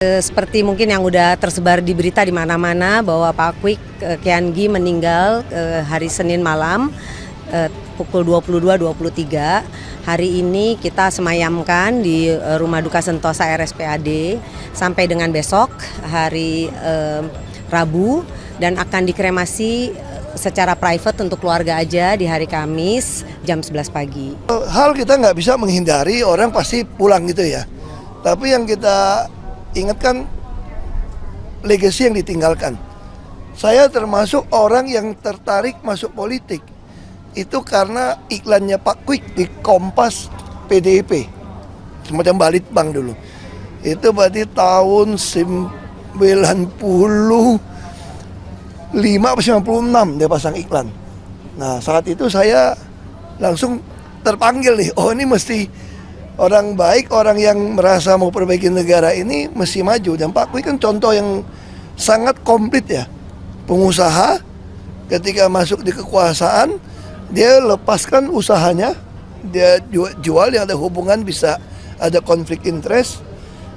Seperti mungkin yang udah tersebar di berita di mana-mana bahwa Pak Kwik Kian-gi meninggal hari Senin malam pukul 22.23. Hari ini kita semayamkan di Rumah Duka Sentosa RSPAD sampai dengan besok hari Rabu, dan akan dikremasi secara private untuk keluarga aja di hari Kamis jam 11 pagi. Hal kita nggak bisa menghindari, orang pasti pulang gitu ya. Tapi yang kita ingatkan legasi yang ditinggalkan. Saya termasuk orang yang tertarik masuk politik itu karena iklannya Pak Kwik di Kompas PDIP, semacam balitbang dulu. Itu berarti tahun 95 atau 96 dia pasang iklan. Nah saat itu saya langsung terpanggil nih, oh ini mesti orang baik, orang yang merasa mau perbaiki negara ini mesti maju. Dan Pak Kwik kan contoh yang sangat komplit ya. Pengusaha ketika masuk di kekuasaan, dia lepaskan usahanya, dia jual yang ada hubungan, bisa ada konflik interest,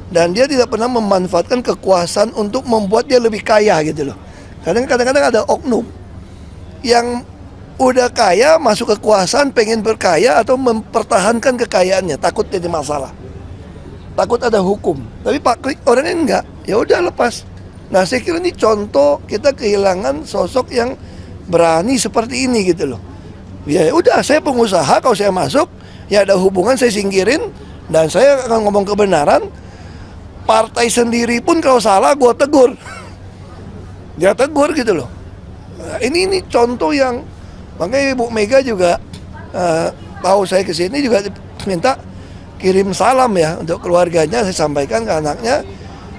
dan dia tidak pernah memanfaatkan kekuasaan untuk membuat dia lebih kaya gitu loh. Kadang-kadang ada oknum yang udah kaya masuk kekuasaan pengen berkaya atau mempertahankan kekayaannya, takut jadi masalah, takut ada hukum. Tapi Pak Kwik orangnya enggak, ya udah lepas. Nah saya kira ini contoh kita kehilangan sosok yang berani seperti ini gitu loh. Ya udah, saya pengusaha, kalau saya masuk ya ada hubungan saya singkirin, dan saya akan ngomong kebenaran. Partai sendiri pun kalau salah gua tegur, dia tegur gitu loh. Nah, ini contoh yang makanya Ibu Mega juga tahu saya kesini juga minta kirim salam ya untuk keluarganya. Saya sampaikan ke anaknya,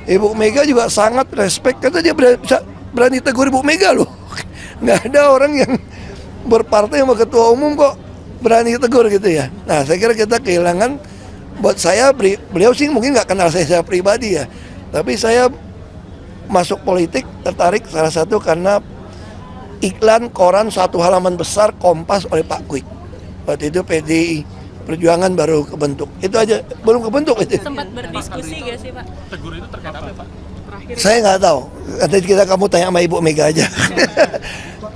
Ibu Mega juga sangat respect, karena dia berani tegur Ibu Mega loh. Nggak ada orang yang berpartai sama ketua umum kok berani tegur gitu ya. Nah saya kira kita kehilangan. Buat saya, beliau sih mungkin nggak kenal saya pribadi ya, tapi saya masuk politik tertarik salah satu karena iklan koran satu halaman besar Kompas oleh Pak Kwik. Waktu itu PDI Perjuangan baru kebentuk. Itu aja, belum kebentuk itu. Sempat berdiskusi gak sih Pak? Tegur itu terkait apa Pak? Terakhir Saya nggak tahu. Nanti kamu tanya sama Ibu Mega aja.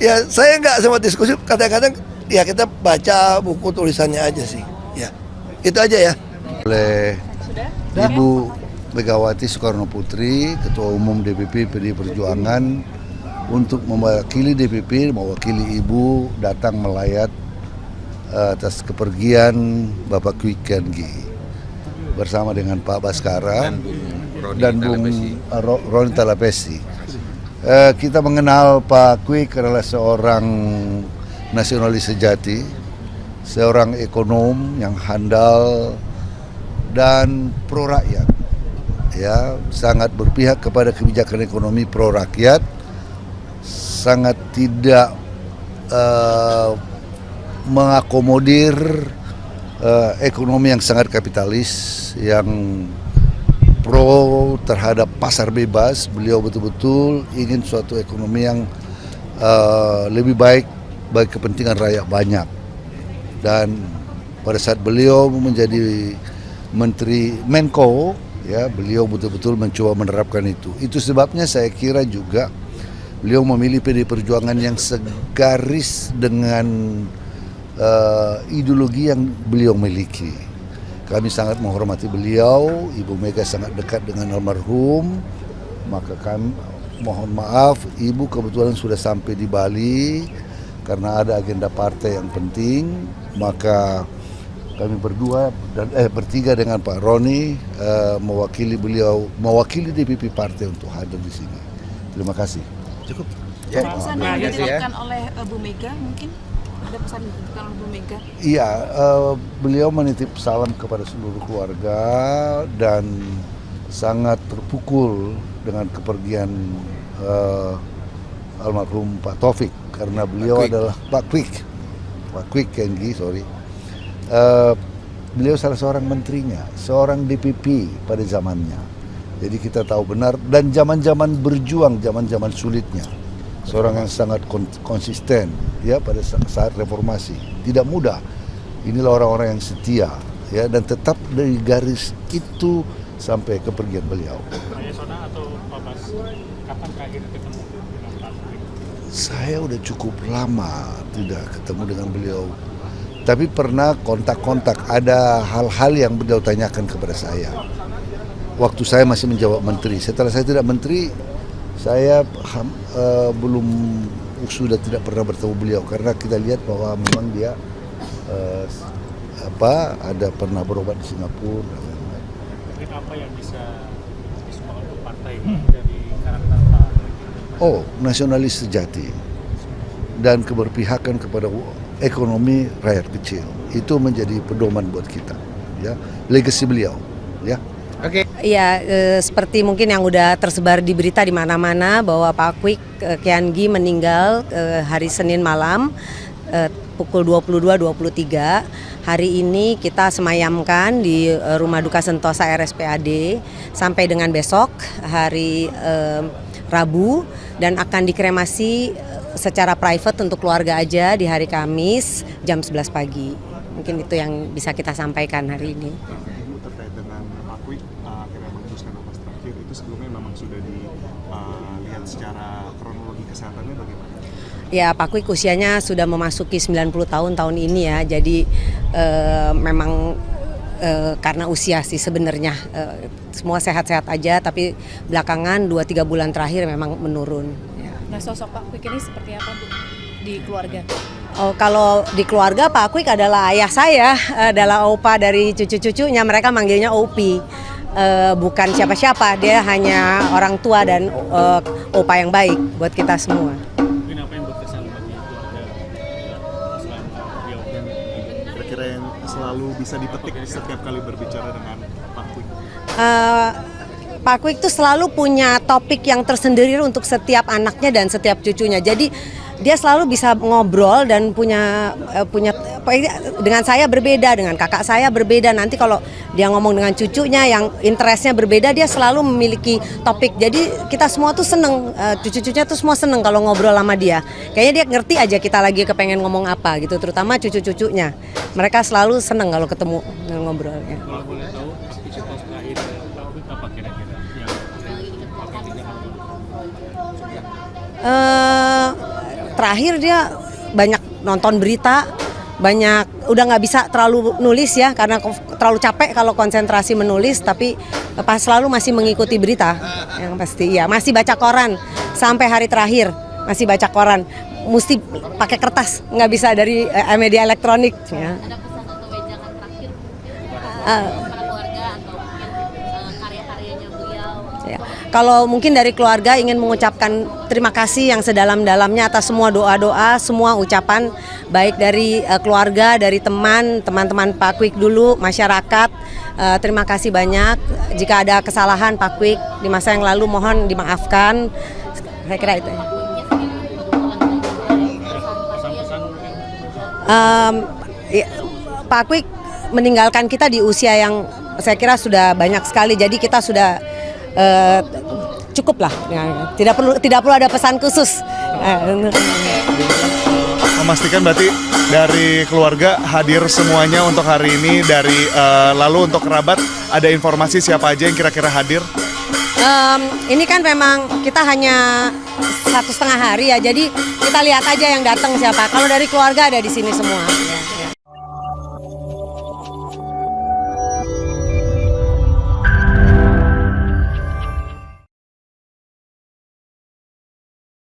Ya saya nggak sempat diskusi. Kadang-kadang ya kita baca buku tulisannya aja sih. Ya itu aja ya. Oleh Ibu Megawati Soekarno Putri, Ketua Umum DPP PDI Perjuangan, untuk mewakili DPP, mewakili Ibu datang melayat atas kepergian Bapak Kwik Kian-gi bersama dengan Pak Baskara dan Bung Roni Talapesi. Kita mengenal Pak Kwik adalah seorang nasionalis sejati, seorang ekonom yang handal dan pro rakyat, ya, sangat berpihak kepada kebijakan ekonomi pro rakyat, sangat tidak mengakomodir ekonomi yang sangat kapitalis, yang pro terhadap pasar bebas. Beliau betul-betul ingin suatu ekonomi yang lebih baik bagi kepentingan rakyat banyak. Dan pada saat beliau menjadi Menteri Menko, ya, beliau betul-betul mencoba menerapkan itu. Itu sebabnya saya kira juga beliau memilih PDI Perjuangan yang segaris dengan ideologi yang beliau miliki. Kami sangat menghormati beliau. Ibu Mega sangat dekat dengan almarhum. Maka kami mohon maaf, Ibu kebetulan sudah sampai di Bali karena ada agenda partai yang penting. Maka kami berdua dan bertiga dengan Pak Roni mewakili beliau, mewakili DPP partai untuk hadir di sini. Terima kasih. Cukup. Ya, pesan yang dititipkan oleh Bu Mega mungkin? Ada pesan dititipkan oleh Bu Mega? Iya, beliau menitip salam kepada seluruh keluarga dan sangat terpukul dengan kepergian almarhum Pak Taufik, karena beliau adalah Pak Kwik Kian-gi, sorry. Beliau salah seorang menterinya, seorang DPP pada zamannya. Jadi kita tahu benar, dan zaman-zaman berjuang, zaman-zaman sulitnya. Seorang yang sangat konsisten ya pada saat reformasi. Tidak mudah. Inilah orang-orang yang setia ya, dan tetap dari garis itu sampai kepergian beliau. sana atau Pak Bas kapan terakhir ketemu dengan Pak Kwik? Saya udah cukup lama tidak ketemu dengan beliau. Tapi pernah kontak-kontak, ada hal-hal yang beliau tanyakan kepada saya. Waktu saya masih menjawab menteri. Setelah saya tidak menteri, saya sudah tidak pernah bertemu beliau karena kita lihat bahwa memang dia ada pernah berobat di Singapura. Mungkin apa yang bisa disumbangkan untuk partai dari karakter Pak Kwik? Oh, nasionalis sejati dan keberpihakan kepada ekonomi rakyat kecil. Itu menjadi pedoman buat kita, ya. Legasi beliau, ya. Iya, seperti mungkin yang udah tersebar di berita di mana-mana bahwa Pak Kwik Kian Gi meninggal hari Senin malam pukul 22.23. Hari ini kita semayamkan di Rumah Duka Sentosa RSPAD sampai dengan besok hari Rabu dan akan dikremasi secara private untuk keluarga aja di hari Kamis jam 11 pagi. Mungkin itu yang bisa kita sampaikan hari ini. Ibu terkait dengan Pak Kwik akhirnya memutuskan nafas terakhir itu sebelumnya memang sudah dilihat secara kronologi kesehatannya bagaimana? Ya, Pak Kwik usianya sudah memasuki 90 tahun ini ya. Jadi memang karena usia sih sebenarnya semua sehat-sehat aja, tapi belakangan 2-3 bulan terakhir memang menurun. Ya. Nah, sosok Pak Kwik ini seperti apa, Bu, di keluarga? Oh, kalau di keluarga Pak Kwik adalah ayah saya, adalah opa dari cucu-cucunya, mereka manggilnya Opi. Bukan siapa-siapa, dia hanya orang tua dan opa yang baik buat kita semua. Mungkin apa yang berkesan bagi keluarga selama beliau? Kira-kira yang selalu bisa dipetik setiap kali berbicara dengan Pak Kwik? Pak Kwik tuh selalu punya topik yang tersendiri untuk setiap anaknya dan setiap cucunya. Jadi dia selalu bisa ngobrol dan punya dengan saya berbeda, dengan kakak saya berbeda. Nanti kalau dia ngomong dengan cucunya yang interestnya berbeda, dia selalu memiliki topik. Jadi kita semua tuh seneng, cucu-cucunya tuh semua seneng kalau ngobrol sama dia. Kayaknya dia ngerti aja kita lagi kepengen ngomong apa gitu, terutama cucu-cucunya. Mereka selalu seneng kalau ketemu ngobrolnya. Kalau boleh tahu aktivitas terakhir Pak Kwik apa kira-kira yang akan dilakukan? Terakhir dia banyak nonton berita, udah nggak bisa terlalu nulis ya karena terlalu capek kalau konsentrasi menulis, tapi pas selalu masih mengikuti berita yang pasti ya, masih baca koran sampai hari terakhir, masih baca koran, mesti pakai kertas, nggak bisa dari media elektronik ya. Ada pesan atau wejangan terakhir kepada keluarga atau mungkin karya-karyanya beliau? Ya. Kalau mungkin dari keluarga ingin mengucapkan terima kasih yang sedalam-dalamnya atas semua doa-doa, semua ucapan baik dari keluarga, dari teman-teman Pak Kwik dulu, masyarakat. Terima kasih banyak. Jika ada kesalahan Pak Kwik di masa yang lalu mohon dimaafkan. Saya kira itu. Pak Kwik meninggalkan kita di usia yang saya kira sudah banyak sekali. Jadi kita sudah cukup lah, tidak perlu ada pesan khusus. Memastikan berarti dari keluarga hadir semuanya untuk hari ini, dari lalu untuk kerabat ada informasi siapa aja yang kira-kira hadir? Ini kan memang kita hanya 1,5 hari ya, jadi kita lihat aja yang datang siapa. Kalau dari keluarga ada di sini semua. Ya.